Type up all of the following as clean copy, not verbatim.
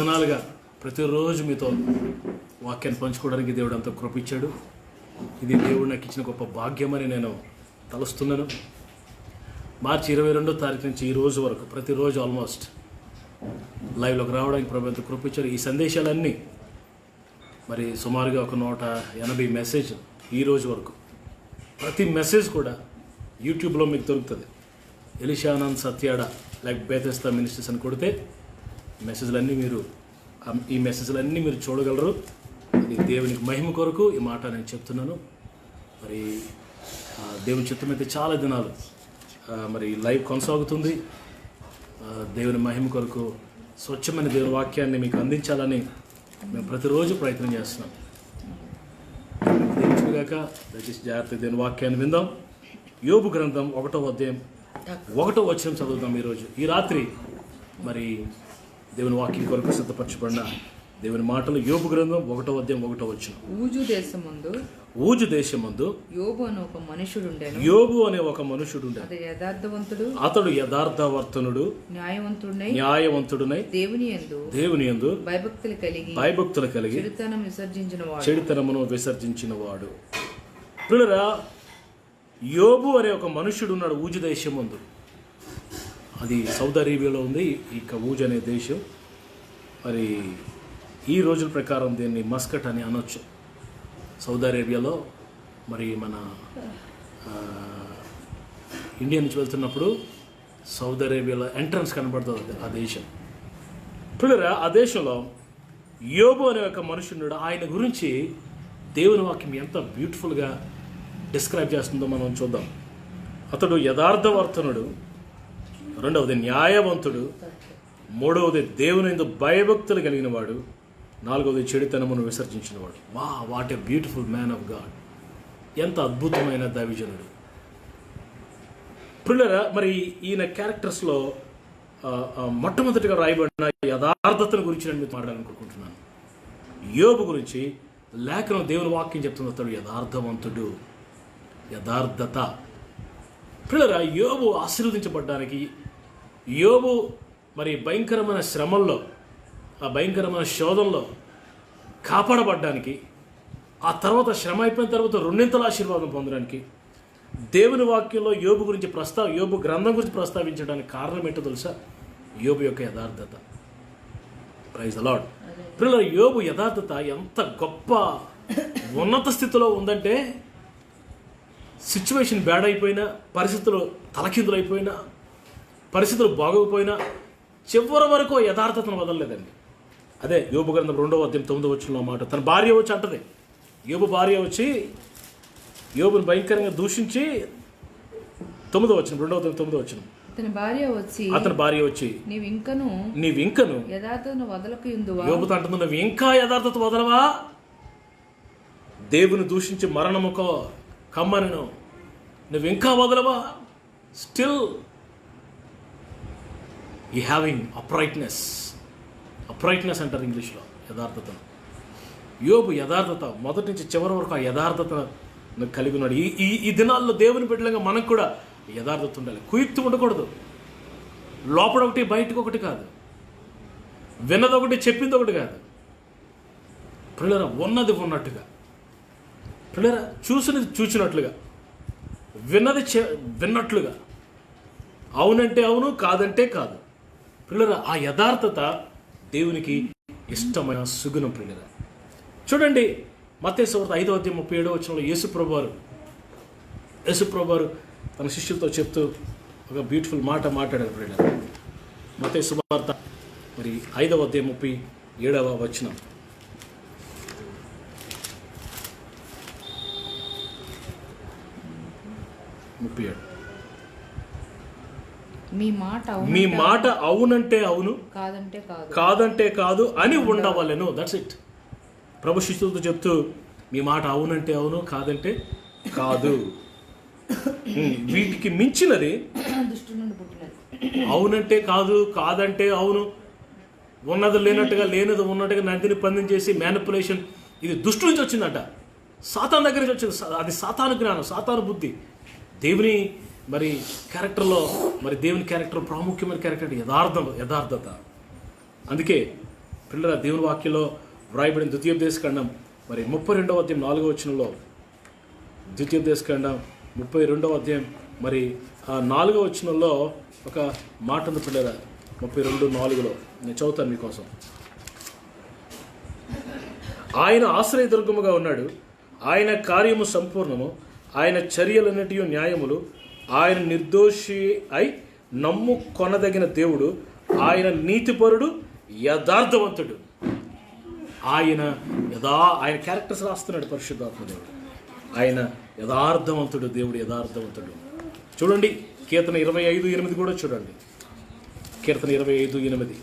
దినాలుగా ప్రతిరోజు మీతో వాక్యాన్ని పంచుకోవడానికి దేవుడు అంత కృపించాడు. ఇది దేవుడు నాకు ఇచ్చిన గొప్ప భాగ్యమని నేను తలుస్తున్నాను. మార్చి 22వ తారీఖు నుంచి ఈ రోజు వరకు ప్రతిరోజు ఆల్మోస్ట్ లైవ్లోకి రావడానికి ప్రభు అంత కృపించాడు. ఈ సందేశాలన్నీ మరి సుమారుగా ఒక 180 మెసేజ్ ఈ రోజు వరకు. ప్రతి మెసేజ్ కూడా యూట్యూబ్లో మీకు దొరుకుతుంది. ఎలిషానంద్ సత్యాడ లైక్ బేతెస్తా మినిస్ట్రీస్ అని కొడితే ఈ మెసేజ్లన్నీ మీరు చూడగలరు. అది దేవునికి మహిమ కొరకు ఈ మాట నేను చెప్తున్నాను. మరి దేవుని చిత్తమైతే చాలా దినాలు మరి లైవ్ కొనసాగుతుంది. దేవుని మహిమ కొరకు స్వచ్ఛమైన దేవుని వాక్యాన్ని మీకు అందించాలని మేము ప్రతిరోజు ప్రయత్నం చేస్తున్నాం. దేవుగాక దయచేసి జాగ్రత్త దేవుని వాక్యాన్ని విందాం. యోబు గ్రంథం 1వ అధ్యాయం 1వ వచనం చదువుదాం. ఈ రాత్రి మరి దేవుని వాక్యం కొరకు సిద్ధపరచబడిన దేవుని మాటలు. యోబు గ్రంథం 1వ అధ్యాయం 1వ వచనం. ఊజు దేశమందు యోబు అనే ఒక మనుషుడు అతడు యథార్థవర్తనుడు న్యాయవంతుడునై దేవుని యందు భయభక్తులు కలిగి చెడుతనమును విసర్జించిన వాడు. పిల్లరా, యోబు అనే ఒక మనుషుడు ఉన్నాడు ఊజు దేశమందు. అది సౌదీ అరేబియాలో ఉంది. ఇక ఊజ్ అనే దేశం. మరి ఈ రోజుల ప్రకారం దీన్ని మస్కట్ అని అనొచ్చు. సౌదీ అరేబియాలో మరి మన ఇండియా నుంచి వెళ్తున్నప్పుడు సౌదీ అరేబియాలో ఎంట్రన్స్ కనబడుతుంది ఆ దేశం. పిల్లరా, ఆ దేశంలో యోబు అనే ఒక మనుషుడు. ఆయన గురించి దేవుని వాక్యం ఎంత బ్యూటిఫుల్గా డిస్క్రైబ్ చేస్తుందో మనం చూద్దాం. అతడు యథార్థవర్తనుడు, రెండవది న్యాయవంతుడు, మూడవది దేవుని యందు భయభక్తులు కలిగిన వాడు, నాలుగవది చెడుతనమును విసర్జించిన వాడు. What a beautiful man of God. ఎంత అద్భుతమైన దైవజనుడు. పిల్లరా, మరి ఈయన క్యారెక్టర్స్లో మొట్టమొదటిగా రాయబడిన యథార్థతను గురించి నేను మీతో మాట్లాడాలనుకుంటున్నాను. యోబు గురించి లేఖనం దేవుని వాక్యం చెప్తుంది. అతడు యథార్థవంతుడు, యథార్థత. పిల్లరా, యోబు ఆశీర్వదించబడ్డానికి, యోబు మరి భయంకరమైన శ్రమల్లో, ఆ భయంకరమైన శోధనలో కాపాడబడ్డానికి, ఆ తర్వాత శ్రమ అయిపోయిన తర్వాత రెండింతల ఆశీర్వాదం పొందడానికి దేవుని వాక్యంలో యోబు గురించి యోబు గ్రంథం గురించి ప్రస్తావించడానికి కారణం ఏంటో తెలుసా? యోబు యొక్క యథార్థత. Praise the Lord. పిల్లల, యోబు యథార్థత ఎంత గొప్ప ఉన్నత స్థితిలో ఉందంటే, సిచ్యువేషన్ బ్యాడ్ అయిపోయినా, పరిస్థితులు తలకిందులు అయిపోయినా, పరిస్థితులు బాగోకపోయినా చివరి వరకు యథార్థతను వదలలేదండి. అదే యోబు గ్రంథం 2వ అధ్యాయం 9వ వచనంలో మాట. తన భార్య వచ్చి అంటది, యోబు భార్య వచ్చి యోబుని భయంకరంగా దూషించి 9వ వచనం, 2వ అధ్యాయం 9వ వచనం. అతని భార్య వచ్చి నీవింకను యథార్థతను వదలకయుందువా. యోబుతో అంటుంది, నువ్వు ఇంకా యథార్థత వదలవా? దేవుని దూషించి మరణముకో కమ్మను నువ్వు ఇంకా వదలవా? స్టిల్ యూ హ్యావింగ్ అప్రైట్నెస్ అంటారు ఇంగ్లీష్లో యథార్థతను. యోబు యథార్థత మొదటి నుంచి చివరి వరకు ఆ యథార్థతను కలిగి ఉన్నాడు. ఈ దినాల్లో దేవుని బిడ్డలుగా మనకు కూడా యథార్థత ఉండాలి. కుయుక్తి ఉండకూడదు. లోపల ఒకటి బయటకు ఒకటి కాదు, విన్నది ఒకటి చెప్పింది ఒకటి కాదు. పిల్లరా, ఉన్నది ఉన్నట్టుగా, పిల్లరా చూసినది చూసినట్లుగా, విన్నది విన్నట్లుగా, అవునంటే అవును, కాదంటే కాదు. పిల్లరా, ఆ యథార్థత దేవునికి ఇష్టమైన సుగుణం. పిల్లరా, చూడండి మత్తయి సువార్త 5వ అధ్యాయం 37వ వచనంలో యేసుప్రభు వారు తన శిష్యులతో చెప్తూ ఒక బ్యూటిఫుల్ మాట మాట్లాడారు. పిల్లరా, మత్తయి సువార్త మరి 5వ అధ్యాయం 37వ వచనం. మీ మాట అవునంటే అవును, కాదంటే కాదు అని ఉండవలెను. That's it. ప్రభు శిష్యులతో చెప్తూ, మీ మాట అవునంటే అవును, కాదంటే కాదు. వీటికి మించినది అవునంటే కాదు, కాదంటే అవును, ఉన్నది లేనట్టుగా, లేనది ఉన్నట్టుగా నందిని పందెం చేసి మ్యానిపులేషన్. ఇది దుష్టు నుంచి వచ్చిందట, సాతాను దగ్గర నుంచి వచ్చింది. అది సాతాను జ్ఞానం, సాతాను బుద్ధి. దేవుని మరి క్యారెక్టర్లో, మరి దేవుని క్యారెక్టర్ ప్రాముఖ్యమైన క్యారెక్టర్ యథార్థత. అందుకే పిల్లల దేవుని వాక్యంలో వ్రాయబడిన ద్వితీయోపదేశకాండం మరి 32వ అధ్యాయం 4వ వచనంలో, ద్వితీయోపదేశకాండం 32వ అధ్యాయం మరి 4వ వచనంలో ఒక మాట ఉంది పిల్లల. 32:4లో నేను చదువుతాను మీకోసం. ఆయన ఆశ్రయదుర్గముగా ఉన్నాడు, ఆయన కార్యము సంపూర్ణము, ఆయన చర్యలన్నిటి న్యాయములు, ఆయన నిర్దోషి అయి నమ్ము కొనదగిన దేవుడు, ఆయన నీతిపరుడు, యథార్థవంతుడు. ఆయన క్యారెక్టర్స్ రాస్తున్నాడు పరిశుద్ధాత్మ దేవుడు. ఆయన యథార్థవంతుడు, దేవుడు యథార్థవంతుడు. చూడండి కీర్తన 25:8 కూడా చూడండి. కీర్తన 25:8.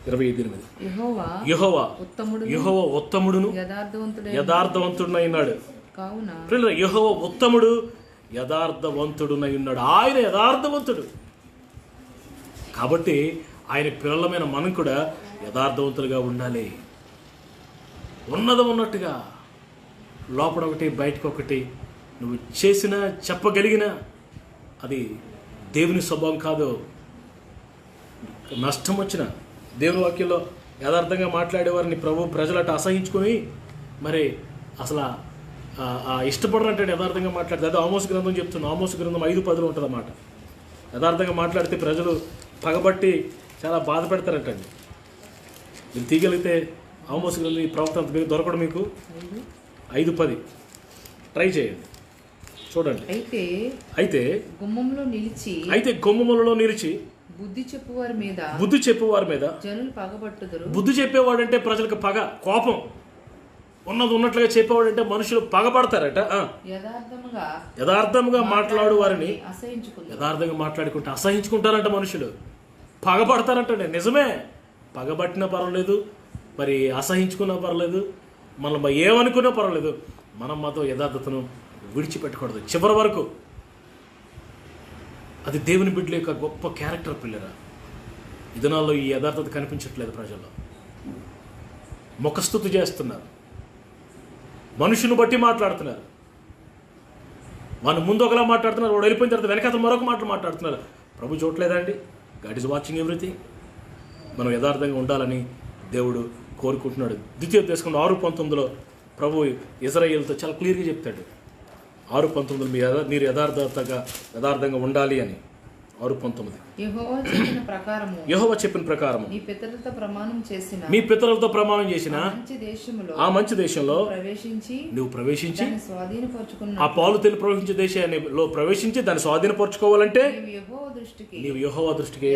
25:8. యెహోవా ఉత్తముడును యథార్థవంతుడునై కావున యెహోవా ఉత్తముడు యథార్థవంతుడునై ఉన్నాడు. ఆయన యథార్థవంతుడు కాబట్టి ఆయన పిల్లలమైన మనం కూడా యథార్థవంతులుగా ఉండాలి. ఉన్నది ఉన్నట్టుగా, లోపల ఒకటి బయటకు ఒకటి నువ్వు చేసినా చెప్పగలిగిన అది దేవుని స్వభావం కాదు. నష్టం వచ్చిన దేవుని వాక్యంలో యథార్థంగా మాట్లాడేవారిని ప్రజలట అసహించుకొని మరి అసలు ఇష్టపడరంటే యథార్థంగా మాట్లాడితే. అదే ఆమోస్ గ్రంథం చెప్తున్నా. ఆమోస్ గ్రంథం 5:10 ఉంటుంది అన్నమాట. యథార్థంగా మాట్లాడితే ప్రజలు పగబట్టి చాలా బాధ పెడతారంటండి. మీరు తీయగలిగితే ఆమోస్ గ్రంథం ఈ ప్రవక్త అంత మీకు దొరకడం, మీకు 5:10 ట్రై చేయండి, చూడండి. అయితే గుమ్మములలో నిలిచి బుద్ధి చెప్పువారి మీద జనులు పగబట్టుదురు. బుద్ధి చెప్పేవాడంటే ప్రజలకు పగ, కోపం. ఉన్నట్లుగా చెప్పేవాడంటే మనుషులు పగబడతారట. యథార్థముగా మాట్లాడు వారిని యథార్థంగా మాట్లాడుకుంటే అసహించుకుంటారంట మనుషులు, పగబడతారంటే. నిజమే, పగబట్టినా పర్వాలేదు, మరి అసహించుకున్నా పర్వాలేదు, మనం ఏమనుకున్నా పర్వాలేదు, మనం మాత్రం యథార్థతను విడిచిపెట్టకూడదు చివరి వరకు. అది దేవుని బిడ్డల యొక్క గొప్ప క్యారెక్టర్ పిల్లరా. ఈ దినాల్లో ఈ యథార్థత కనిపించట్లేదు ప్రజల్లో. ముఖస్తుతి చేస్తున్నారు, మనుషుని బట్టి మాట్లాడుతున్నారు. వాళ్ళు ముందు ఒకలా మాట్లాడుతున్నారు, వాడు వెళ్ళిపోయిన తర్వాత వెనకాల మరొక మాట్లాడుతున్నారు. ప్రభు చూడలేదండి? God is watching everything. మనం యథార్థంగా ఉండాలని దేవుడు కోరుకుంటున్నాడు. ద్వితీయోపదేశకాండం 6:19లో ప్రభు ఇజ్రాయేలుతో చాలా క్లియర్గా చెప్తాడు. 6:19 మీరు యథార్థంగా ఉండాలి అని. 6:19 యెహోవా చెప్పిన ప్రకారము మీ పితరులతో ప్రమాణం చేసిన ఆ మంచి దేశంలో నువ్వు ప్రవేశించి ఆ పాలు తేనె ప్రవహించే దేశంలో ప్రవేశించి దాన్ని స్వాధీనపరచుకోవాలంటే నీవు యెహోవా దృష్టికి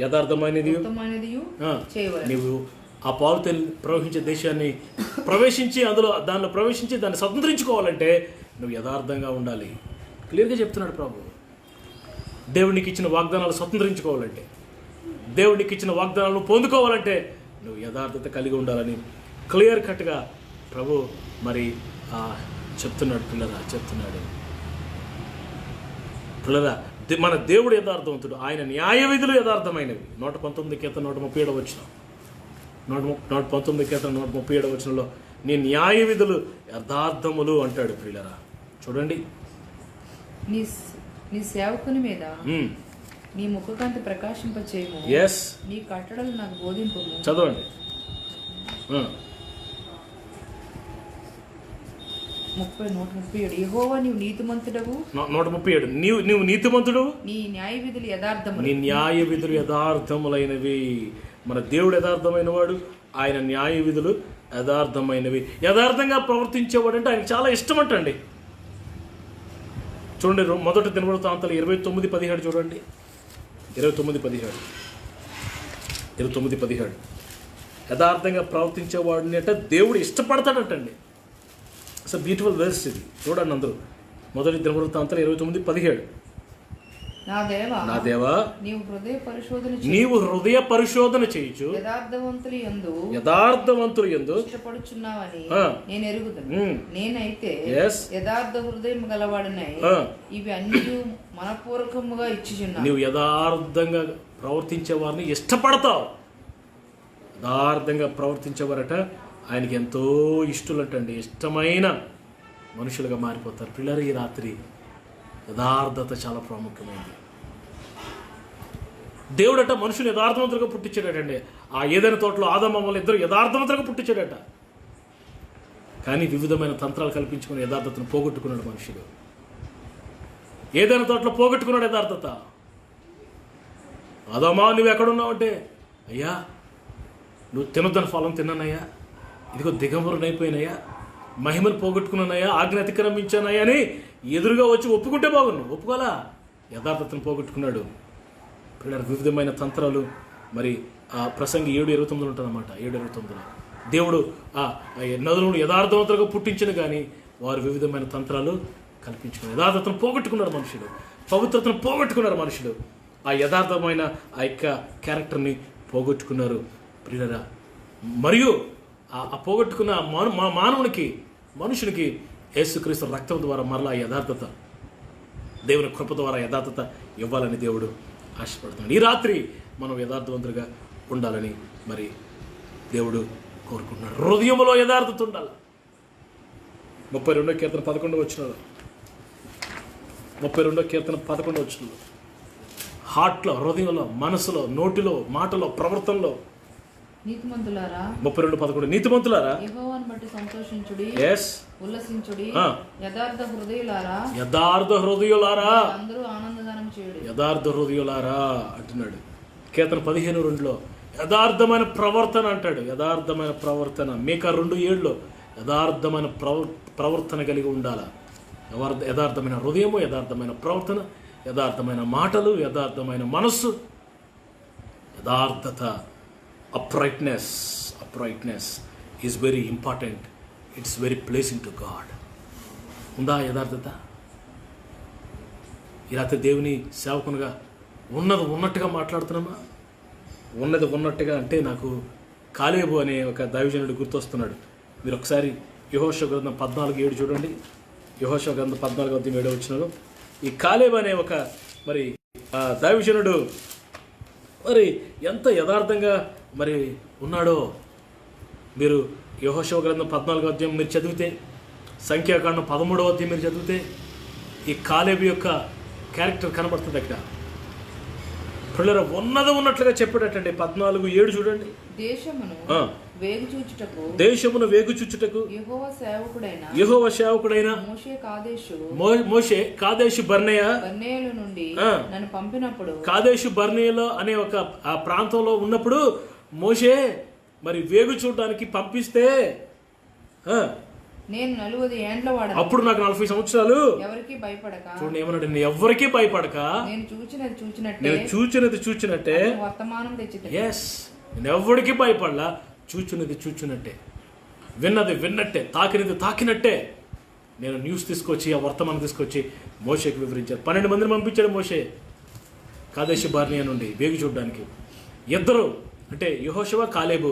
యథార్థమైనది నీవు ఆ పాలు తేనె ప్రవహించే దేశాన్ని ప్రవేశించి దానిలో ప్రవేశించి దాన్ని స్వతంత్రించుకోవాలంటే నువ్వు యథార్థంగా ఉండాలి. క్లియర్గా చెప్తున్నాడు ప్రభు. దేవునికి ఇచ్చిన వాగ్దానాలు స్వతంత్రించుకోవాలంటే, దేవునికి ఇచ్చిన వాగ్దానాలను పొందుకోవాలంటే నువ్వు యథార్థత కలిగి ఉండాలని క్లియర్ కట్గా ప్రభు మరి చెప్తున్నాడు. పిల్లరా మన దేవుడు యథార్థవంతుడు, ఆయన న్యాయ విధులు యథార్థమైనవి. 119 కీర్తన 137 వచనం, 119 కీర్తన 137 వచనంలో నీ న్యాయ విధులు యథార్థములు అంటాడు. పిల్లరా చూడండి, నీ సేవకుని మీద నీ ముఖకాంతి ప్రకాశింపచేయము. నీ కట్టడలు నాకు బోధింపు. చదవండి. 137 యెహోవా నీవు నీతిమంతుడవు. 137 నీవు నీతిమంతుడు, నీ న్యాయ విధులు యథార్థములు. నీ న్యాయ విధులు యథార్థములైనవి. మన దేవుడు యథార్థమైన వాడు, ఆయన న్యాయ విధులు యథార్థమైనవి. యథార్థంగా ప్రవర్తించేవాడు అంటే ఆయనకు చాలా ఇష్టం అంటండి. చూడండి, మొదటి దినవృత్తాంతాలు 29:17 చూడండి. 29:17 యథార్థంగా ప్రవర్తించేవాడిని అంటే దేవుడు ఇష్టపడతాడంటండి. అసలు బ్యూటిఫుల్ వర్స్ ఇది. చూడండి అందరూ. మొదటి దినవృత్తాంతాలు 29:17 నా దేవా నీవు హృదయ పరిశోధన చేయుచు యథార్థవంతులు యందు ఇష్టపడుచున్నావని నేను ఎరుగుదును. నేనైతే యథార్థ హృదయం గలవాడినై ఇవి అన్ని మనపూర్వకముగా ఇచ్చిచున్నా. నీవు యథార్థంగా ప్రవర్తించే వారిని ఇష్టపడతావు. యథార్థంగా ప్రవర్తించేవారట ఆయనకి ఎంతో ఇష్టలంటండి. ఇష్టమైన మనుషులుగా మారిపోతారు. పిల్లలు ఈ రాత్రి యథార్థత చాలా ప్రాముఖ్యమైనది. దేవుడట మనుషుని యథార్థవంతులుగా పుట్టించాడటండి. ఆ ఏదైనా తోటలో ఆదామమ్మలు ఇద్దరు యథార్థవంతులుగా పుట్టించాడట. కానీ వివిధమైన తంత్రాలు కల్పించుకుని యథార్థతను పోగొట్టుకున్నాడు మనుషుడు. ఏదైనా తోటలో పోగొట్టుకున్నాడు యథార్థత. ఆదామా నువ్వు ఎక్కడున్నావంటే, అయ్యా నువ్వు తినొద్దని ఫలం తిన్నానయ్యా, ఇదిగో దిగంబరునైపోయినయ్యా, మహిమను పోగొట్టుకున్నానయ్యా, ఆజ్ఞ అతిక్రమించానయ్యా అని ఎదురుగా వచ్చి ఒప్పుకుంటే బాగున్నావు. ఒప్పుకోలా, యథార్థతను పోగొట్టుకున్నాడు. పిల్లలు వివిధమైన తంత్రాలు. మరి ఆ ప్రసంగి 7:29 ఉంటుందన్నమాట. 7:29 దేవుడు ఆ నదులను యథార్థవంతులుగా పుట్టించిన కానీ వారు వివిధమైన తంత్రాలు కల్పించుకున్నారు. యథార్థతను పోగొట్టుకున్నారు మనుషులు, పవిత్రతను పోగొట్టుకున్నారు మనుషులు, ఆ యథార్థమైన ఆ యొక్క క్యారెక్టర్ని పోగొట్టుకున్నారు ప్రియులరా. మరియు ఆ పోగొట్టుకున్న మనుషునికి యేసుక్రీస్తు రక్తం ద్వారా మరలా యథార్థత, దేవుని కృప ద్వారా యథార్థత ఇవ్వాలని దేవుడు ఆశపడుతున్నాడు. ఈ రాత్రి మనం యథార్థవంతులుగా ఉండాలని మరి దేవుడు కోరుకుంటున్నాడు. హృదయంలో యథార్థత ఉండాలి. 32వ కీర్తన 11వ వచనంలో, 32వ కీర్తన 11వ వచనంలో, హార్ట్లో, హృదయంలో, మనసులో, నోటిలో, మాటలో, ప్రవర్తనలో. నీతిమంతులారా 32:11 నీతిమంతులారా యెహోవాను బట్టి సంతోషించుడి, ఉల్లసించుడి, యథార్థ హృదయులారా అందరూ ఆనందగానం చేయుడి. యథార్థ హృదయులారా అంటున్నాడు. కీర్తన 15:2 యథార్థమైన ప్రవర్తన అంటాడు. యథార్థమైన ప్రవర్తన. మీకా 2:7 యథార్థమైన ప్రవర్తన కలిగి ఉండాల. యథార్థమైన హృదయము, యథార్థమైన ప్రవర్తన, యథార్థమైన మాటలు, యథార్థమైన మనస్సు, యథార్థత. Uprightness is very important. It's very placing to God. ఉందా యథార్థత? ఈ రాత్రి దేవుని సేవకునిగా ఉన్నది ఉన్నట్టుగా మాట్లాడుతున్నామా? ఉన్నది ఉన్నట్టుగా అంటే నాకు కాలేబు అనే ఒక దైవజనుడు గుర్తొస్తున్నాడు. మీరు ఒకసారి యెహోషువ గ్రంథం 14:7 చూడండి. యెహోషువ గ్రంథం 14:7 ఈ కాలేబు అనే ఒక మరి దైవజనుడు మరి ఎంత యథార్థంగా మరి ఉన్నాడో మీరు యెహోషువ గ్రంథం 14వ మీరు చదివితే, సంఖ్యాకాండం 13వ మీరు చదివితే ఈ కాలేబు యొక్క క్యారెక్టర్ కనబడుతుంది అక్కడ. పిల్లలు ఉన్నట్లుగా చెప్పాడటండి. 14:7 చూడండి. దేశమును వేగుచూచుటకు యెహోవా సేవకుడైన మోషే కాదేషు బర్నేయ నుండి నన్ను పంపినప్పుడు, కాదేషు బర్నేయలో అనే ఒక ఆ ప్రాంతంలో ఉన్నప్పుడు మోషే మరి వేగు చూడడానికి పంపిస్తే నేను 40 ఏండ్ల వాడను, అప్పుడు నాకు 40 సంవత్సరాలు, ఎవరికి భయపడక, చూడండి ఏమన్నాడు, నేను ఎవరికి భయపడక నేను చూచినది చూచినట్టే వర్తమానం తెచ్చితే. ఎస్, నేను ఎవరికి భయపడలా, చూచినది చూచినట్టే, విన్నది విన్నట్టే, తాకినది తాకినట్టే నేను న్యూస్ తీసుకొచ్చి ఆ వర్తమానం తీసుకొచ్చి మోషేకి వివరించారు. 12 మందిని పంపించాడు మోషే కాదేషు బర్నేయ నుండి వేగు చూడడానికి. ఇద్దరు అంటే యెహోషువ, కాలేబు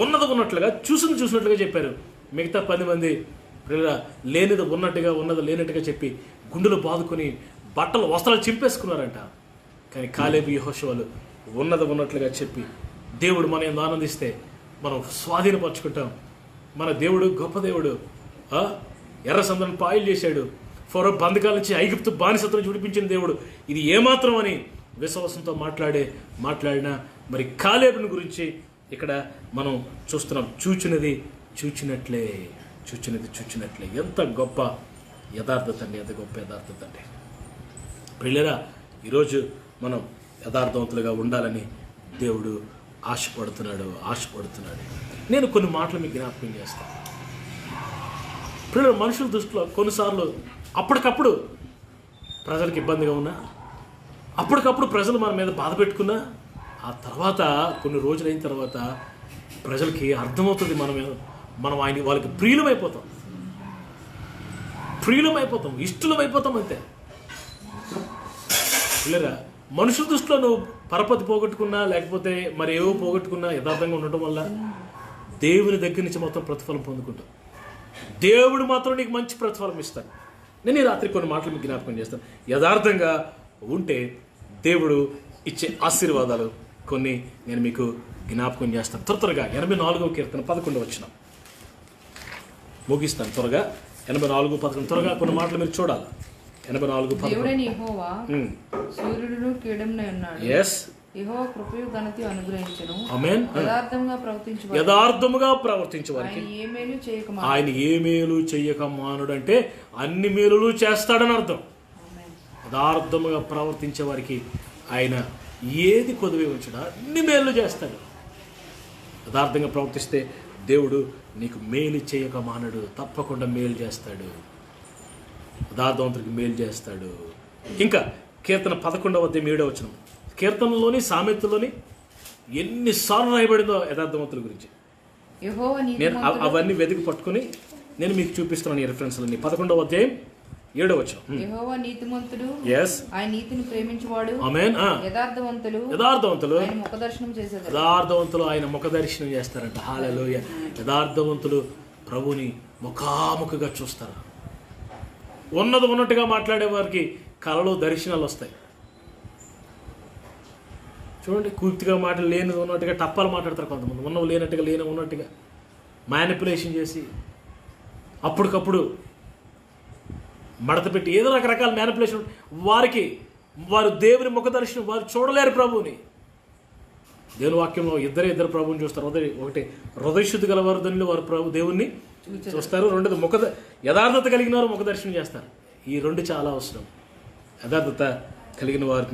ఉన్నది ఉన్నట్లుగా చూసినట్లుగా చెప్పారు. మిగతా 10 మంది లేనిది ఉన్నట్టుగా, ఉన్నది లేనట్టుగా చెప్పి గుండెలు బాదుకొని బట్టలు వస్త్రాలు చింపేసుకున్నారంట. కానీ కాలేబు, యెహోషువలు ఉన్నది ఉన్నట్లుగా చెప్పి దేవుడు మన యందు ఆనందిస్తే మనం స్వాధీనపరచుకుంటాం. మన దేవుడు గొప్ప దేవుడు. ఎర్ర సముద్రాన్ని పాయలు చేశాడు. ఫరో బంధకాల నుంచి, ఐగుప్తు బానిసత్వం నుంచి విడిపించిన దేవుడు. ఇది ఏమాత్రం అని విశ్వాసంతో మాట్లాడిన మరి కాలేబుని గురించి ఇక్కడ మనం చూస్తున్నాం. చూచినది చూచినట్లే. ఎంత గొప్ప యథార్థత అండి, ఎంత గొప్ప యథార్థత అండి. ప్రియులారా, ఈరోజు మనం యథార్థవంతులుగా ఉండాలని దేవుడు ఆశపడుతున్నాడు. నేను కొన్ని మాటలు మీకు జ్ఞాపకం చేస్తాను. పిల్లలు మనుషుల దృష్టిలో కొన్నిసార్లు అప్పటికప్పుడు ప్రజలకు ఇబ్బందిగా ఉన్నా, అప్పటికప్పుడు ప్రజలు మన మీద బాధ పెట్టుకున్నా, ఆ తర్వాత కొన్ని రోజులు అయిన తర్వాత ప్రజలకి అర్థమవుతుంది మనం వాళ్ళకి ప్రియులమైపోతాం, ఇష్టలమైపోతాం అంతే. పిల్లరా, మనుషుల దృష్టిలో నువ్వు పరపతి పోగొట్టుకున్నా, లేకపోతే మరి ఏవో పోగొట్టుకున్నా, యథార్థంగా ఉండటం వల్ల దేవుని దగ్గర నుంచి మొత్తం ప్రతిఫలం పొందుకుంటావు. దేవుడు మాత్రం నీకు మంచి ప్రతిఫలం ఇస్తాడు. నేను ఈ రాత్రి కొన్ని మాటలు మీకు జ్ఞాపకం చేస్తాను. యథార్థంగా ఉంటే దేవుడు ఇచ్చే ఆశీర్వాదాలు కొన్ని నేను మీకు జ్ఞాపకం చేస్తాను. త్వరగా 84వ కీర్తన 11వ వచనం ముగిస్తాను. త్వరగా 84:11 త్వరగా కొన్ని మాటలు మీరు చూడాలి. 84:11 సూర్యుడు కీడమునై ఉన్నాడు. ఎస్, యెహోవా కృపయు ఘనతయు అనుగ్రహించును. ఆమేన్. యథార్థముగా ప్రవర్తించు వారికి ఆయన ఏ మేలు చెయ్యక మానుడు అంటే అన్ని మేలులు చేస్తాడని అర్థం. యథార్థముగా ప్రవర్తించే వారికి ఆయన ఏది కొదువే ఉంచడా అన్ని మేలు చేస్తాడు. యథార్థంగా ప్రవర్తిస్తే దేవుడు నీకు మేలు చేయక మానడు, తప్పకుండా మేలు చేస్తాడు. యథార్థవంతుడికి మేలు చేస్తాడు. ఇంకా కీర్తన 11:7 కీర్తనలోని సామెతలోని ఎన్నిసార్లు రాయబడిందో యథార్థవంతుల గురించి. నేను అవన్నీ వెతికి పట్టుకుని నేను మీకు చూపిస్తున్నాను ఈ రిఫరెన్స్లన్నీ. 11:7 యెహోవా నీతిమంతుడు, yes, ఆయన నీతిని ప్రేమించువాడు. ఆమేన్. యథార్థవంతులు ఆయన ముఖదర్శనం చేశారు. యథార్థవంతులు ఆయన ముఖదర్శనం చేస్తారంట. హల్లెలూయా. యథార్థవంతులు ప్రభుని ముఖాముఖిగా చూస్తారు. ఉన్నది ఉన్నట్టుగా మాట్లాడే వారికి కళలు దర్శనాలు వస్తాయి. చూడండి, పూర్తిగా మాటలు లేనిది ఉన్నట్టుగా టప్పాలు మాట్లాడతారు కొంతమంది. ఉన్నవి లేనట్టుగా లేని ఉన్నట్టుగా మ్యానిపులేషన్ చేసి అప్పటికప్పుడు మడత పెట్టి ఏదో రకరకాల మ్యానిపులేషన్. వారు దేవుని ముఖ దర్శనం వారు చూడలేరు ప్రభువుని. దేవుని వాక్యంలో ఇద్దరు ప్రభువుని చూస్తారు. ఒకటి హృదయశుద్ధి గలవారు దానిలో వారు దేవుణ్ణి చూస్తారు. రెండోది యథార్థత కలిగిన వారు ముఖ దర్శనం చేస్తారు. ఈ రెండు చాలా అవసరం. యథార్థత కలిగిన వారు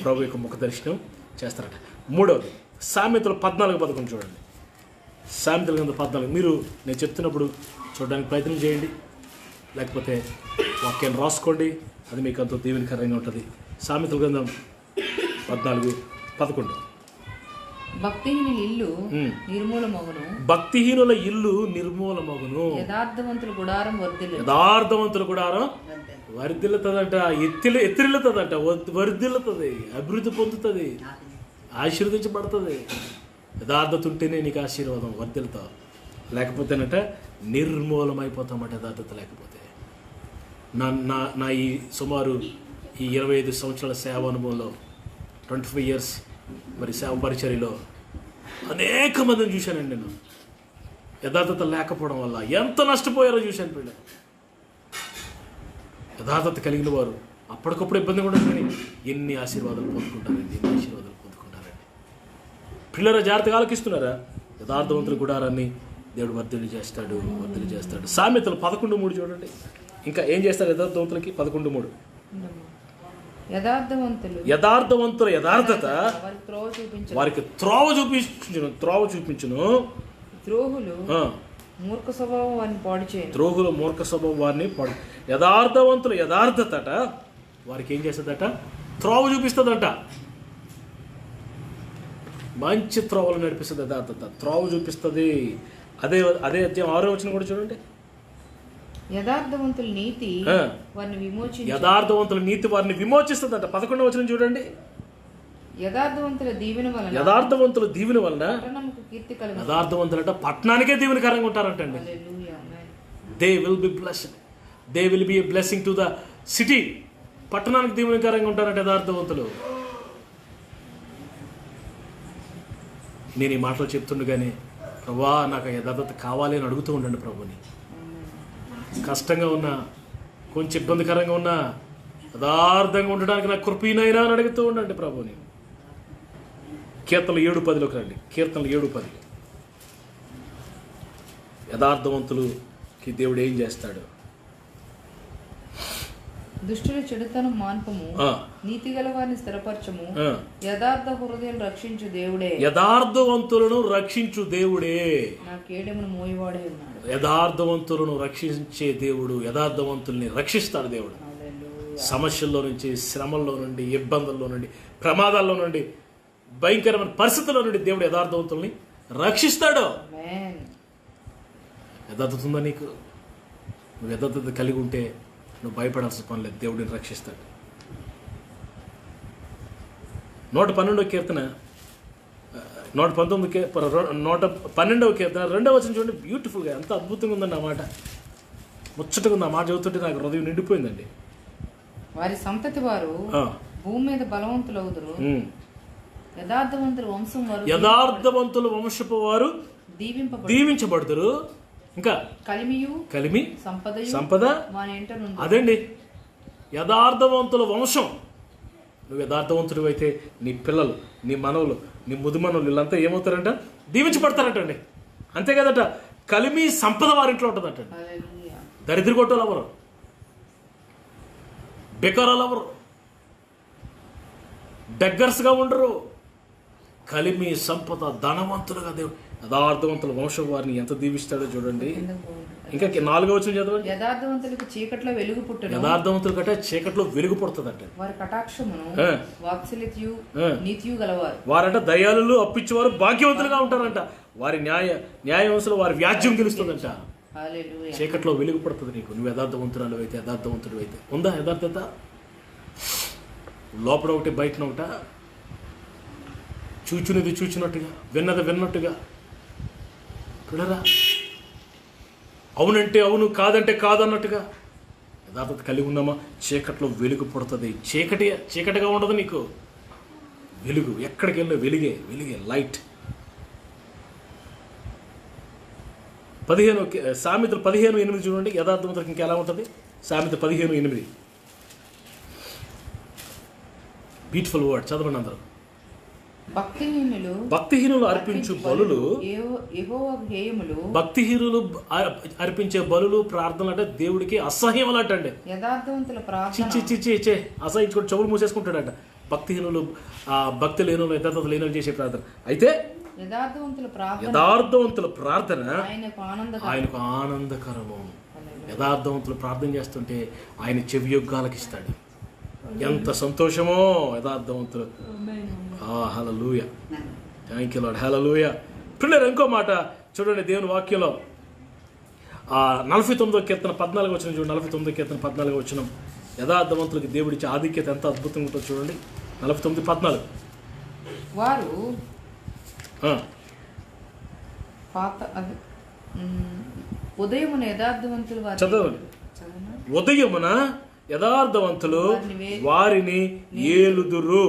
ప్రభు యొక్క ముఖ దర్శనం చేస్తారట. మూడవది సామెతలు 14:11 చూడండి. సామెతల గ్రంథం 14 మీరు నేను చెప్తున్నప్పుడు చూడడానికి ప్రయత్నం చేయండి, లేకపోతే వాక్యాన్ని రాసుకోండి. అది మీకు అంత దీవెనకరంగా ఉంటుంది. సామెతల గ్రంథం 14:11 భక్తిహీనుల ఇల్లు నిర్మూలమగును, భక్తిహీనుల ఇల్లు నిర్మూలమగును, యథార్థవంతుల గుడారం వర్ధిల్లుతుందంట. ఎత్తిల్లుతుందంట, వర్ధిల్లుతుంది, అభివృద్ధి పొందుతుంది, ఆశీర్వదించబడుతుంది. యథార్థత ఉంటేనే నీకు ఆశీర్వాదం, వర్ధిల్లుతావు. లేకపోతేనట నిర్మూలమైపోతామట. యథార్థత లేకపోతే నా ఈ సుమారు ఈ 25 సంవత్సరాల సేవ అనుభవంలో 25 years మరి సేవ పరిచర్యలో అనేక మందిని చూశానండి. నేను యథార్థత లేకపోవడం వల్ల ఎంత నష్టపోయారో చూశాను. పిల్లలు యథార్థత కలిగిన వారు అప్పటికప్పుడు ఇబ్బంది కూడా కానీ ఎన్ని ఆశీర్వాదాలు పొందుకుంటారండి. పిల్లల జాగ్రత్తగా ఆలోకిస్తున్నారా? యథార్థవంతుల గుడారాన్ని దేవుడు వర్ధిల్లు చేస్తాడు. సామెతలు 11:3 చూడండి. ఇంకా ఏం చేస్తారు యథార్థవంతులకి? 11:3 యథార్థవంతుల యథార్థత వారికి త్రోవ చూపించును. ద్రోహులు మూర్ఖ స్వభావం వారిని పాడు. యథార్థవంతుల యథార్థతట వారికి ఏం చేస్తుందట? త్రోవ చూపిస్తుందంట. మంచి త్రోవలు నడిపిస్తుంది యథార్థత. త్రోవ చూపిస్తుంది. అదే అధ్యాయం 6వ వచనం కూడా చూడండి. యథార్థవంతుల నీతి వారిని విమోచిస్తుందంట. 11వ వచనం చూడండి. యథార్థవంతుల దీవెన వలన యథార్థవంతులంట పట్టణానికే దీవెనకరంగా ఉంటారంటండి. They will be blessed. They will be a blessing to the city. పట్టణానికి దీవెనకరంగా ఉంటారంట యథార్థవంతులు. నేను ఈ మాటలు చెప్తుండగానే ప్రభా నాకు యథార్థత కావాలి అని అడుగుతూ ఉండండి ప్రభుని. కష్టంగా ఉన్నా, కొంచెం ఇబ్బందికరంగా ఉన్నా యథార్థంగా ఉండడానికి నాకు కృపీనైనా అని అడుగుతూ ఉండండి ప్రభుని. కీర్తనలు 7:10 రండి. కీర్తనలు 7:10 యథార్థవంతులకి దేవుడు ఏం చేస్తాడు? దుష్టుల చెడుతనం మాన్పము, నీతి గల వారిని స్థిరపరచము, యథార్థ హృదయం రక్షించు దేవుడే. యథార్థవంతులను రక్షించు దేవుడే. నా కేడెమును మోయవాడే ఉన్నాడు. యథార్థవంతులను రక్షించే దేవుడు, యథార్థవంతుల్ని రక్షిస్తాడు దేవుడు. సమస్యల్లో నుంచి, శ్రమల్లో నుండి, ఇబ్బందుల్లో నుండి, ప్రమాదాల్లో నుండి, భయంకరమైన పరిస్థితుల్లో నుండి దేవుడు యథార్థవంతుల్ని రక్షిస్తాడు. యథార్థత ఉందా నీకు? నువ్వు యథార్థత కలిగి ఉంటే నువ్వు భయపడాల్సిన పని లేదు. దేవుడిని రక్షిస్తాడు. 112వ కీర్తన 112వ కీర్తన 2వ వచనం చూడండి. బ్యూటిఫుల్గా ఎంత అద్భుతంగా ఉందండి ఆ మాట. ముచ్చటగా ఉంది ఆ మాట చదువుతుంటే నాకు హృదయం నిండిపోయిందండి. వారి సంతతి వారు భూమి మీద బలవంతులవుదురు. యథార్థవంతుల వంశపు వారు దీవించబడుదురు. ఇంకా కలిమి సంపద. అదండి యథార్థవంతుల వంశం. నువ్వు యథార్థవంతుడు అయితే నీ పిల్లలు, నీ మనవలు, నీ ముదుమనులు వీళ్ళంతా ఏమవుతారంట? దీవించబడతారంటండి. అంతే కదట. కలిమి సంపద వారింట్లో ఉంటుందంటండి. హల్లెలూయా. దరిద్రగొట్టలు ఎవరు? బెకారాలు ఎవరు? బెగ్గర్స్గా ఉండరు. కలిమి సంపద ధనవంతులుగా దేవుడు యథార్థవంతుల వంశం వారిని ఎంత దీవిస్తాడో చూడండి. ఇంకా 4వ వచనం చదవండి. యథార్థవంతులకు చీకట్లో వెలుగు పుట్టును, యథార్థవంతుల కంటే చీకట్లో వెలుగు పుడుతుందంట. వారి కటాక్షమును వాత్సల్యతయు నీతియు గలవారు. వారంట దయాళులు, అప్పించేవారు భాగ్యవంతులుగా ఉంటారంట. వారి న్యాయవంశంలో వారి వ్యాజ్యం గెలుస్తుందంట. హల్లెలూయా. చీకట్లో వెలుగు పడుతుంది నీకు. నువ్వు యథార్థవంతురాలు అయితే, యథార్థవంతుడు అయితే. ఉందా యథార్థత? లోపల ఒకటి బయటన ఒకట, చూచున్నది చూచినట్టుగా, విన్నది విన్నట్టుగా. పిల్లరా, అవునంటే అవును, కాదంటే కాదన్నట్టుగా యథార్థత కలిగి ఉన్నామా? చీకట్లో వెలుగు పుడుతుంది. చీకటిగా ఉండదు నీకు. వెలుగు ఎక్కడికి వెళ్ళినా వెలిగే లైట్. 15 సామెతలు 15:8 చూడండి. యథార్థవంతులకు ఇంకా ఎలా ఉంటుంది? సామెత 15:8. బ్యూటిఫుల్ వర్డ్, చదవండి అందరూ. భక్తిహీనులు అర్పించు బలులు, భక్తిహీనులు అర్పించే బలులు, ప్రార్థనలు అంటే దేవుడికి అసహ్యం అన్నట్టండి. యథార్థవంతుల అసహించుకుంటూ చెవులు మూసేసుకుంటాడంట. భక్తిహీనులు, భక్తి లేనులు, యథార్థత లేనులు చేసే ప్రార్థన. అయితే యథార్థవంతుల ప్రార్థన ఆయనకు ఆనందకరము. యథార్థవంతులు ప్రార్థన చేస్తుంటే ఆయన చెవి యొగ్గాలకు ఇస్తాడు. ఎంత సంతోషమో యథార్థవంతులు. హల్లెలూయా, థ్యాంక్ యూ లార్డ్, హల్లెలూయా. పిల్లలు ఇంకో మాట చూడండి దేవుని వాక్యంలో. 49వ కీర్తన 14వ వచనం చూడండి. 49వ కీర్తన 14వ వచనం. యథార్థవంతులకి దేవుడిచ్చే ఆధిక్యత ఎంత అద్భుతంగా ఉంటుందో చూడండి. 49:14. వారు ఉదయమున యథార్థవంతులు చదవండి. ఉదయమున యథార్థవంతులు వారిని ఏలుదురు.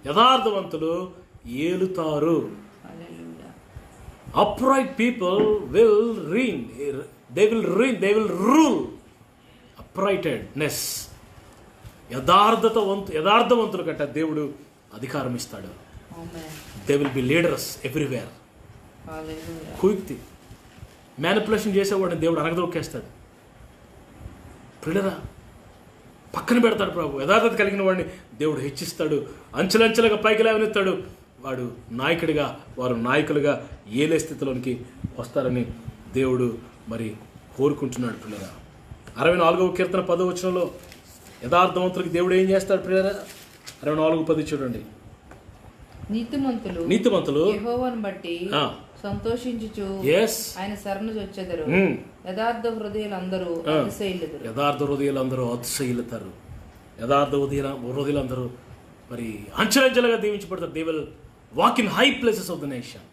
యథార్థవంతులు ఏలుతారు. upright people will reign. They will rule. uprightness. యథార్థవంతుల కంటే దేవుడు అధికారం ఇస్తాడు. They will be leaders everywhere. కుయుక్తి మ్యానిపులేషన్ చేసేవాడిని దేవుడు అనగదొక్కేస్తాడు. పిల్లరా, పక్కన పెడతాడు ప్రభు. యథార్థత కలిగిన వాడిని దేవుడు హెచ్చిస్తాడు. అంచెలంచెలుగా పైకి లేవనెత్తాడు. వాడు నాయకుడిగా, వారు నాయకులుగా ఏలే స్థితిలోనికి వస్తారని దేవుడు మరి కోరుకుంటున్నాడు. పిల్లరా, 64వ కీర్తన 10వ వచనంలో యథార్థవంతులకి దేవుడు ఏం చేస్తాడు? పిల్లరా, 64:10 చూడండి. నీతిమంతులు యెహోవాను బట్టి సంతోషించుచు ఆయన శరణు వచ్చెదరు. యథార్థ హృదయులందరూ అతిశయిల్లుతారు. యథార్థ హృదయులందరూ మరి అంచెలంచెలుగా దీవించబడతారు. They will walk in high places of the nation.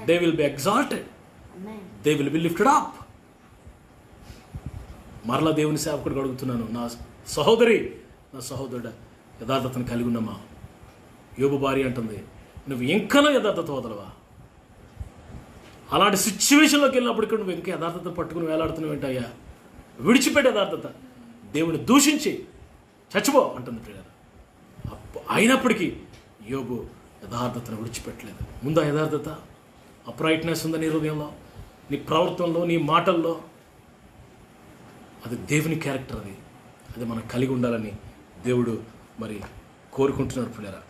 They will be exalted. They will be lifted up. మరలా దేవుని సేవకుడికి అడుగుతున్నాను, నా సహోదరి, నా సహోదరుడా, యథార్థతను కలిగి ఉన్నామా? యోబు భార్య అంటుంది, నువ్వు ఇంకనూ యథార్థత వదలవా? అలాంటి సిచ్యువేషన్లోకి వెళ్ళినప్పుడు ఇక్కడ నువ్వు ఇంకా యథార్థత పట్టుకుని వేలాడుతున్నావు ఏంటయ్యా? విడిచిపెట్టే యథార్థత. దేవుని దూషించి చచ్చిపో అంటుంది ప్రియ. అయినప్పటికీ యోబు యథార్థతను విడిచిపెట్టలేదు. ముందు యథార్థత, అప్రైట్నెస్ ఉందా నీ హృదయంలో, నీ ప్రవర్తనలో, నీ మాటల్లో? అది దేవుని క్యారెక్టర్. అది మనం కలిగి ఉండాలని దేవుడు మరి కోరుకుంటున్నాడు. పిల్లరా,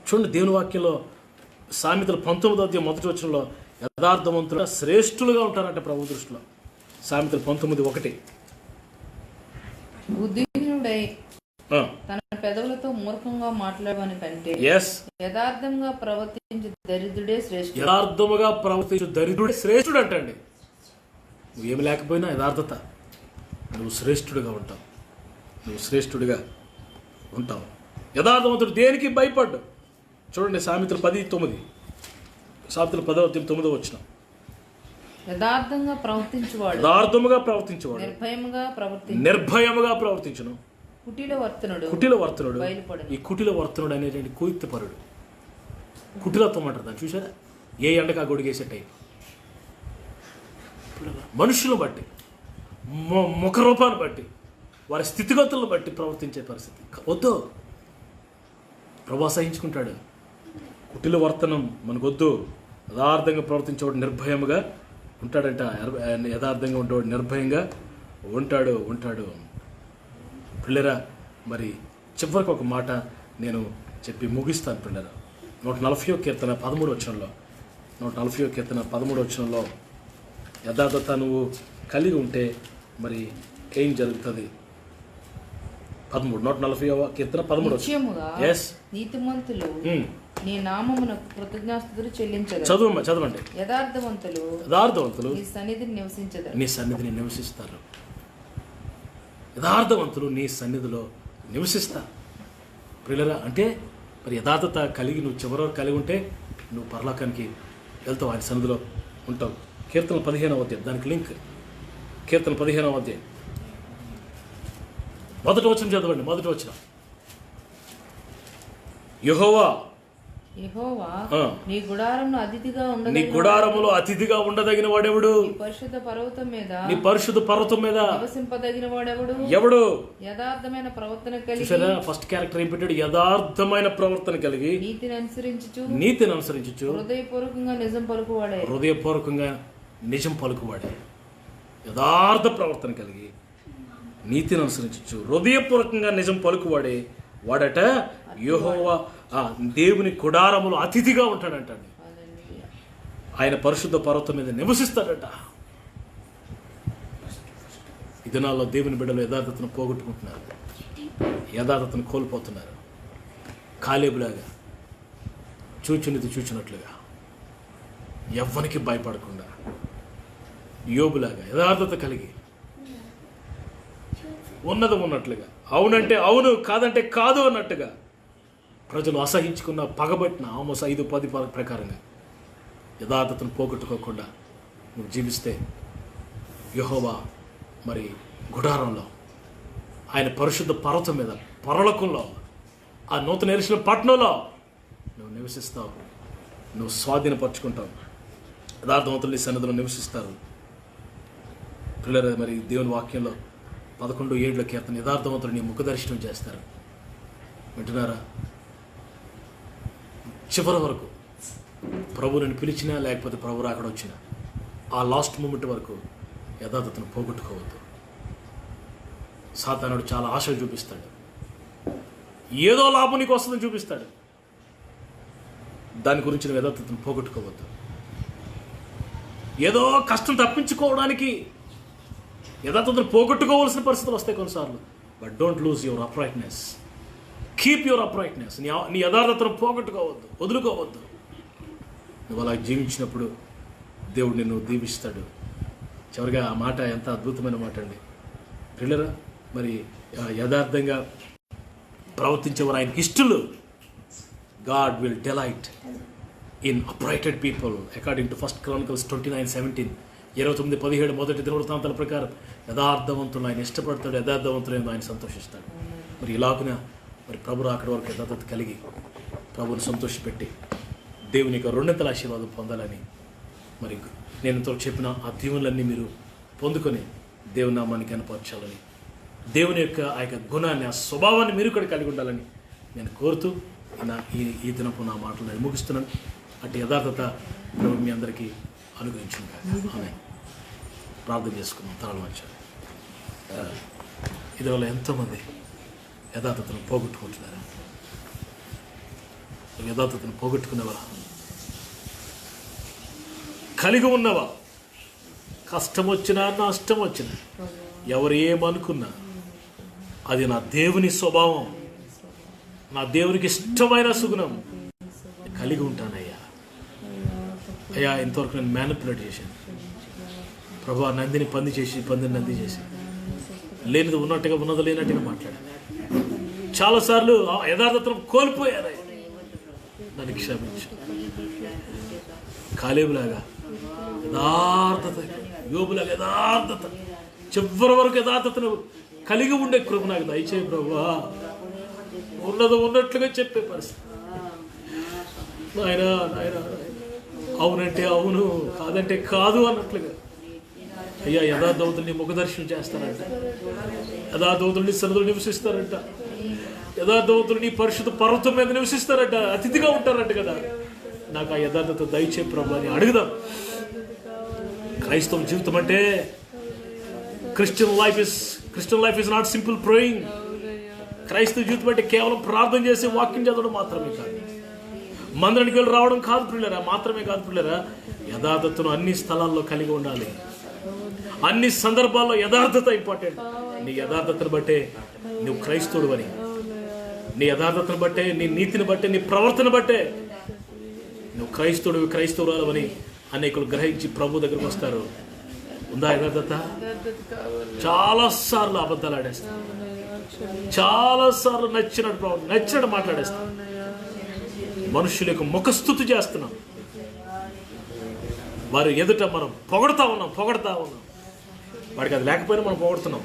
చూడండి దేవుని వాక్యంలో సామెతలు 19వ అధ్యాయం 1వ వచనంలో యథార్థవంతులు శ్రేష్ఠులుగా ఉంటారంటే ప్రభు దృష్టిలో. సామెతలు 19:1. బుద్ధిహీనుడై తన పెదవులతో మూర్ఖంగా మాట్లాడవని కంటే యథార్థంగా ప్రవర్తించు దరిద్రుడే శ్రేష్ఠుడు. యథార్థముగా ప్రవర్తించు దరిద్రుడే శ్రేష్ఠుడు అంటండి. నువ్వేమి లేకపోయినా యథార్థత, నువ్వు శ్రేష్ఠుడిగా ఉంటావు. యథార్థవంతుడు దేనికి భయపడ్డు? చూడండి సామెతలు 10:9. సామెతలు 10వ అధ్యాయం 9వ వచనం. యథార్థముగా ప్రవర్తించువాడు నిర్భయముగా ప్రవర్తించును. కుటిల వర్తనుడు. ఈ కుటిల వర్తనుడు అనేటువంటి కుయుక్తిపరుడు. కుటిలత్వం అంటారు దాన్ని. చూసారా? ఏ ఎండకా గొడిగేసేటై మనుషులను బట్టి, ముఖరూపాన్ని బట్టి, వారి స్థితిగతులను బట్టి ప్రవర్తించే పరిస్థితి వద్దు. ప్రభు అసహించుకుంటాడు. కుటిల వర్తనం మనకొద్దు. యథార్థంగా ప్రవర్తించేవాడు నిర్భయముగా ఉంటాడంట. యథార్థంగా ఉండేవాడు నిర్భయంగా ఉంటాడు. పిల్లరా, మరి చివరికి ఒక మాట నేను చెప్పి ముగిస్తాను పిల్లరా. 140వ కీర్తన 13వ వచనంలో 140వ కీర్తన 13వ వచనంలో యథార్థత నువ్వు కలిగి ఉంటే మరి ఏం జరుగుతుంది? 140వ కీర్తన 13వ నిత్యముగా Yes. నీతిమంతులు నీ నామమునకు కృతజ్ఞాస్తుతులు చెల్లించదు. చదవండి. యథార్థవంతులు నీ సన్నిధిని నివసించదు. నీ సన్నిధిని నివసిస్తారు. యథార్థవంతులు నీ సన్నిధిలో నివసిస్తారు. ప్రియులరా, అంటే మరి యథార్థత కలిగి నువ్వు చివరి వరకు కలిగి ఉంటే నువ్వు పరలోకానికి వెళ్తావు, ఆయన సన్నిధిలో ఉంటావు. కీర్తన 15వ అధ్యాయం, దానికి లింక్. కీర్తన 15వ అధ్యాయం మొదటి వచనం చదవండి. మొదటి వచనం, యెహోవా నీ గుడారములో అతిథిగా నీ గుడారములో అతిథిగా ఉండదగిన వాడెవడు? నీ పరిశుద్ధ పర్వతం మీద నివసింపదగిన వాడెవడు? ఎవడు? యథార్థమైన ప్రవర్తన కలిగి. చూసారా, ఫస్ట్ క్యారెక్టర్ ఏం పెట్టాడు? యథార్థమైన ప్రవర్తన కలిగి నీతిని అనుసరించుచు హృదయపూర్వకంగా నిజం పలుకువాడే. యథార్థ ప్రవర్తన కలిగి నీతిని అనుసరించు హృదయపూర్వకంగా నిజం పలుకువాడే వాడట యెహోవా దేవుని గుడారములో అతిథిగా ఉంటాడంటాడు. ఆయన పరిశుద్ధ పర్వతం మీద నివసిస్తాడట. ఈ దినాల్లో దేవుని బిడ్డలు యథార్థతను పోగొట్టుకుంటున్నారు, యథార్థతను కోల్పోతున్నారు. కాలేబులాగా చూచినది చూచినట్లుగా ఎవ్వనికి భయపడకుండా, యోబులాగా యథార్థత కలిగి ఉన్నది ఉన్నట్లుగా, అవునంటే అవును కాదంటే కాదు అన్నట్టుగా ప్రజలు అసహించుకున్న పగబట్టిన ఆమోస్ 5:10 ప్రకారంగా యథార్థతను పోగొట్టుకోకుండా నువ్వు జీవిస్తే యెహోవా మరి గుడారంలో, ఆయన పరిశుద్ధ పర్వతం మీద, పరలోకంలో, ఆ నూతన ఎరుషలేము పట్టణంలో నువ్వు నివసిస్తావు, నువ్వు స్వాధీనపరచుకుంటావు. యథార్థవంతులు నీ సన్నిధిలో నివసిస్తారు. పిల్లలు, మరి దేవుని వాక్యంలో 11:7 కీర్తన, యథార్థవంతులు నీ ముఖ దర్శనం చేస్తారు. వింటున్నారా? చివరి వరకు ప్రభు నేను పిలిచినా లేకపోతే ప్రభు రాకడ వచ్చినా ఆ లాస్ట్ మూమెంట్ వరకు యథార్థతను పోగొట్టుకోవద్దు. సాతానుడు చాలా ఆశలు చూపిస్తాడు, ఏదో లాభం నీకు వస్తుందని చూపిస్తాడు. దాని గురించి నువ్వు యథార్థతను పోగొట్టుకోవద్దు. ఏదో కష్టం తప్పించుకోవడానికి యథార్థతను పోగొట్టుకోవాల్సిన పరిస్థితులు వస్తాయి కొన్నిసార్లు. But don't lose your uprightness, keep your uprightness. నీ యథార్థతను పోగొట్టుకోవద్దు, వదులుకోవద్దు. నువ్వు అలా జీవించినప్పుడు దేవుడు నిన్ను దీవిస్తాడు. చివరిగా ఆ మాట ఎంత అద్భుతమైన మాట అండి పిల్లరా. మరి యథార్థంగా ప్రవర్తించేవారు ఆయనకి ఇష్టలు. God will delight in upright people according to 1 Chronicles 29:17. 29:17 మొదటి దినవృత్తాంతాల ప్రకారం యథార్థవంతులు ఆయన ఇష్టపడతాడు, యథార్థవంతులు ఆయన సంతోషిస్తాడు. మరి ఇలాగున మరి ప్రభు అక్కడి వరకు యథార్థత కలిగి ప్రభుని సంతోషపెట్టి దేవుని యొక్క 200 ఆశీర్వాదం పొందాలని, మరి నేను ఇంతవరకు చెప్పిన ఆ దీవులన్నీ మీరు పొందుకొని దేవుని నామాన్ని కనపరచాలని, దేవుని యొక్క ఆ యొక్క గుణాన్ని, ఆ స్వభావాన్ని మీరు కూడా కలిగి ఉండాలని నేను కోరుతూ ఈ దినపు నా మాటలు నేను ముగిస్తున్నాను. అటు యథార్థత ప్రభు మీ అందరికీ అనుగ్రహించుగా ఆమె ప్రార్థన చేసుకున్నాం. తరాలు వచ్చారు. ఇది వల్ల ఎంతోమంది యథార్థతను పోగొట్టుకుంటున్నారు. యథార్థతను పోగొట్టుకునేవా, కలిగి ఉన్నవా, కష్టం వచ్చినా నష్టం వచ్చినా ఎవరు ఏమనుకున్నా అది నా దేవుని స్వభావం, నా దేవునికి ఇష్టమైన సుగుణం కలిగి ఉంటానయ్యా. అయ్యా, ఇంతవరకు నేను మ్యానిపులేట్ చేశాను ప్రభా. నందిని పంది చేసి, పందిని నంది చేసి, లేనిది ఉన్నట్టుగా ఉన్నది లేనట్టుగా మాట్లాడాను. చాలాసార్లు యథార్థతను కోల్పోయాను. నన్ను క్షమించు. కాలేబులాగా యథార్థత, యోబులాగా యథార్థత, చివరి వరకు యథార్థతను కలిగి ఉండే కృప నాకు దయచేయి ప్రభువా. ఉన్నది ఉన్నట్లుగా చెప్పే పరిస్థితి నాయనా. అవునంటే అవును, కాదంటే కాదు అన్నట్లుగా. అయ్యా, యథార్థవంతుల్ని ముఖదర్శనం చేస్తారంట, యథార్థవంతుల్ని సన్నిధిలో నివసిస్తారంట, యథార్థవంతులు నీ పరిశుద్ధ పర్వతం మీద నివసిస్తారట, అతిథిగా ఉంటారంట కదా. నాకు ఆ యథార్థత దయచే ప్రభు అని అడుగుదాం. క్రైస్తవ జీవితం అంటే Christian life is not simple praying. క్రైస్తవ జీవితం అంటే కేవలం ప్రార్థన చేసి వాక్యం చదవడం మాత్రమే కాదు, మందిరానికి వెళ్ళి రావడం కాదు పిల్లరా, మాత్రమే కాదు పిల్లరా. యథార్థతను అన్ని స్థలాల్లో కలిగి ఉండాలి. అన్ని సందర్భాల్లో యథార్థత ఇంపార్టెంట్. నీ యథార్థతను బట్టే నువ్వు క్రైస్తవుడు అని, నీ యథార్థతను బట్టే, నీ నీతిని బట్టే, నీ ప్రవర్తన బట్టే నువ్వు క్రైస్తవురాలు అని అనేకులు గ్రహించి ప్రభు దగ్గరకు వస్తారు. ఉందా యథార్థత? చాలాసార్లు అబద్ధాలు ఆడేస్తాం, చాలాసార్లు నచ్చినట్టు మాట్లాడేస్తాం, మనుషులకు ముఖస్థుతి చేస్తున్నాం, వారు ఎదుట మనం పొగడతా ఉన్నాం. వాడికి అది లేకపోయినా మనం పొగడుతున్నాం.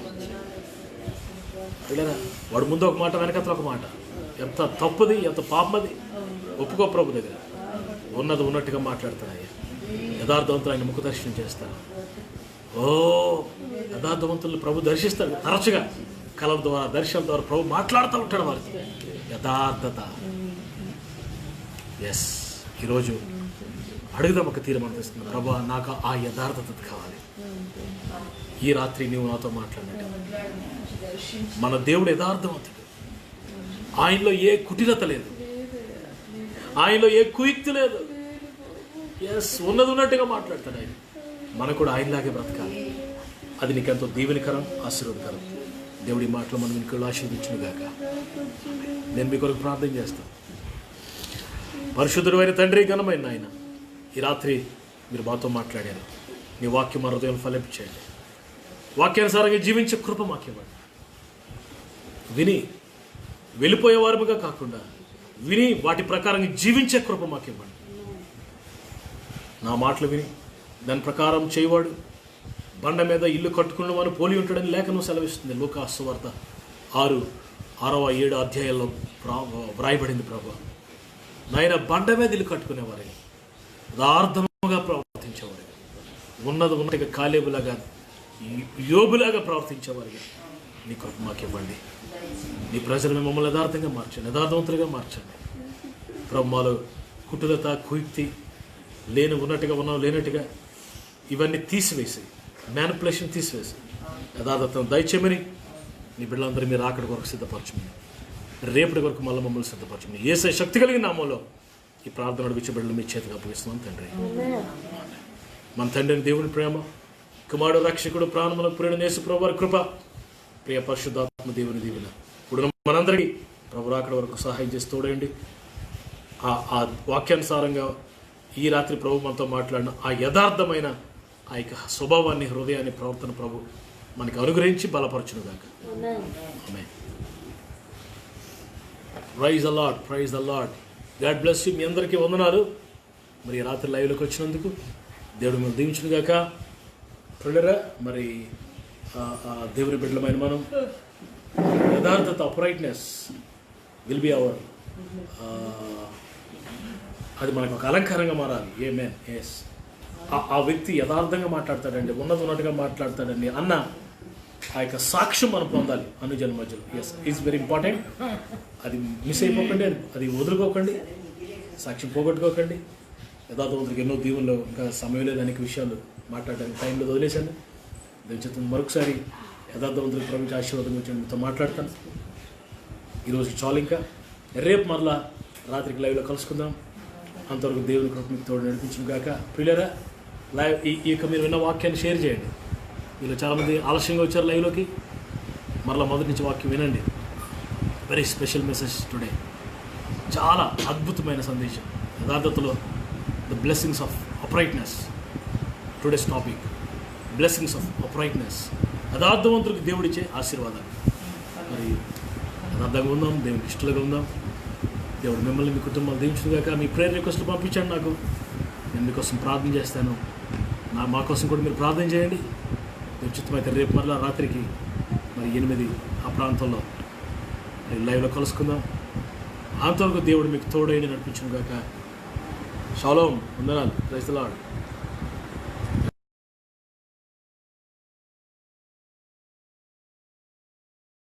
లేదా వాడు ముందు ఒక మాట, వెనకత్ర ఒక మాట. ఎంత తప్పుది, ఎంత పాపమది. ఒప్పుకో ప్రభు దగ్గర. ఉన్నది ఉన్నట్టుగా మాట్లాడుతున్నాయి. యథార్థవంతులు ఆయన ముఖ దర్శనం చేస్తారు. యథార్థవంతులు ప్రభు దర్శిస్తారు తరచుగా. కళల ద్వారా, దర్శనం ద్వారా ప్రభు మాట్లాడుతూ ఉంటాడు వారికి. యథార్థత. ఎస్, ఈరోజు అడుగుదాం, ఒక తీర్మానం తెస్తున్నాను. ప్రభు, నాకు ఆ యథార్థత కావాలి. ఈ రాత్రి నీవు నాతో మాట్లాడినట్టు. మన దేవుడు యథార్థవంతుడు. ఆయనలో ఏ కుటిలత లేదు, ఆయనలో ఏ కుయుక్తి లేదు. ఎస్, ఉన్నది ఉన్నట్టుగా మాట్లాడతాడు ఆయన. మనకు కూడా ఆయనలాగే బ్రతకాలి. అది నీకెంతో దీవెనకరం, ఆశీర్వాదకరం. దేవుడి మాటలు మనం ఇంట్లో ఆశీర్వదించును గాక. నేను మీ కొరకు ప్రార్థన చేస్తాను. పరిశుద్ధుడైన తండ్రి, ఘనమైన ఆయన, ఈ రాత్రి మీరు మాతో మాట్లాడారు. నీ వాక్యం మా హృదయం ఫలించేయండి. వాక్యానుసారంగా జీవించే కృప మాకు ఇవ్వండి. విని వెళ్ళిపోయే వారముగా కాకుండా విని వాటి ప్రకారంగా జీవించే కృప మాకు ఇవ్వండి. నా మాటలు విని దాని ప్రకారం చేయవాడు బండ మీద ఇల్లు కట్టుకున్నవాడు పోలి ఉంటాడని లేఖనం సెలవిస్తుంది. లూకా సువార్త 6-7 అధ్యాయాల్లో వ్రాయబడింది. ప్రభు నాయన, బండ మీద ఇల్లు కట్టుకునేవారే, యథార్థముగా ప్రవర్తించేవారు, ఉన్నది ఉన్నట్టుగా కాలేబులాగా, యోబులాగా ప్రవర్తించేవారుగా నీ కృప మాకు ఇవ్వండి. నీ ప్రజలు మమ్మల్ని యథార్థంగా మార్చండి, యథార్థవంతులుగా మార్చండి. ప్రభు మాలో కుటులత, కుయుక్తి, ఉన్నట్టుగా ఉన్నాం లేనట్టుగా ఇవన్నీ తీసివేసి, మ్యానిపులేషన్ తీసివేసి యథార్థతను దయచేయమని నీ బిడ్డలందరూ మీరు ఆకడి కొరకు సిద్ధపరచమని, రేపటి వరకు మళ్ళీ మమ్మల్ని సిద్ధపరచమని యేసే శక్తి కలిగిన నామంలో ఈ ప్రార్థన నడిపించే బిడ్డలు మీ చేతికి అప్పగిస్తున్నాం తండ్రి. మన తండ్రిని దేవుని ప్రేమ, కుమారుడు రక్షకుడు ప్రాణముల ప్రియుడు యేసు ప్రభువు వారి కృప, ప్రియ పరిశుద్ధాత్మ దేవుని దీవెన ఇప్పుడు మనందరికీ ప్రభు అక్కడి వరకు సహాయం చేసి తోడండి. ఆ వాక్యానుసారంగా ఈ రాత్రి ప్రభు మనతో మాట్లాడిన ఆ యథార్థమైన ఆ యొక్క స్వభావాన్ని, హృదయాన్ని, ప్రవర్తన ప్రభు మనకి అనుగ్రహించి బలపరచును గాక. ఆమేన్. Praise the Lord, praise the Lord. God bless you. మీ అందరికీ వందనాలు. మరి రాత్రి లైవ్లోకి వచ్చినందుకు దేవుడు మనం దీవించును గాక. ప్రియులారా, మరి దేవుని బిడ్డలమైన మనం యథార్థత, అప్రైట్నెస్ విల్ బి అవర్, అది మనకు ఒక అలంకారంగా మారాలి. ఆమేన్. ఎస్, ఆ వ్యక్తి యథార్థంగా మాట్లాడతాడండి, ఉన్నట్టుగా మాట్లాడతాడండి అన్న ఆ యొక్క సాక్ష్యం మనం పొందాలి అనుజనుల మధ్యలో. Yes, is very important. అది మిస్ అయిపోకండి, అది వదులుకోకండి, సాక్ష్యం పోగొట్టుకోకండి. యథార్థవంతుడికి ఎన్నో దీవుల్లో ఇంకా సమయం లేదు, అనేక విషయాలు మాట్లాడడానికి టైంలో వదిలేశాను. దీని చేత మరొకసారి యథార్థవంతుడికి ప్రపంచ ఆశీర్వాదం వచ్చి మీతో మాట్లాడతాను. ఈరోజు చాలు. ఇంకా రేపు మరలా రాత్రికి లైవ్లో కలుసుకుందాం. అంతవరకు దేవుని కృప మీకు తోడు నడిపించును గాక. ప్రియులారా, లైవ్ ఈ యొక్క మీరు విన్న వాక్యాన్ని షేర్ చేయండి. వీళ్ళు చాలామంది ఆలస్యంగా వచ్చారు లైవ్లోకి. మరలా మొదటి నుంచి వాక్యం వినండి. Very special message today. చాలా అద్భుతమైన సందేశం. యథార్థతలో the blessings of uprightness. Today's topic, blessings of uprightness. యథార్థవంతుడికి దేవుడిచ్చే ఆశీర్వాదాలు. మరి యథార్థంగా ఉందాం, దేవునికి ఇష్టలుగా ఉందాం. దేవుడు మిమ్మల్ని, మీ కుటుంబాలు దీవించుగాక. మీ ప్రేయర్ రిక్వెస్ట్లు పంపించండి నాకు, నేను మీకోసం ప్రార్థన చేస్తాను. మా కోసం కూడా మీరు ప్రార్థన చేయండి. ఉచితమైతే రేపు మరలా రాత్రికి మరి 8 ఆ ప్రాంతంలో లైవ్లో కలుసుకుందాం. అంతవరకు దేవుడు మీకు తోడైన నడిపించుగాక. షాలోమ్, వందనాలు. Praise the lord.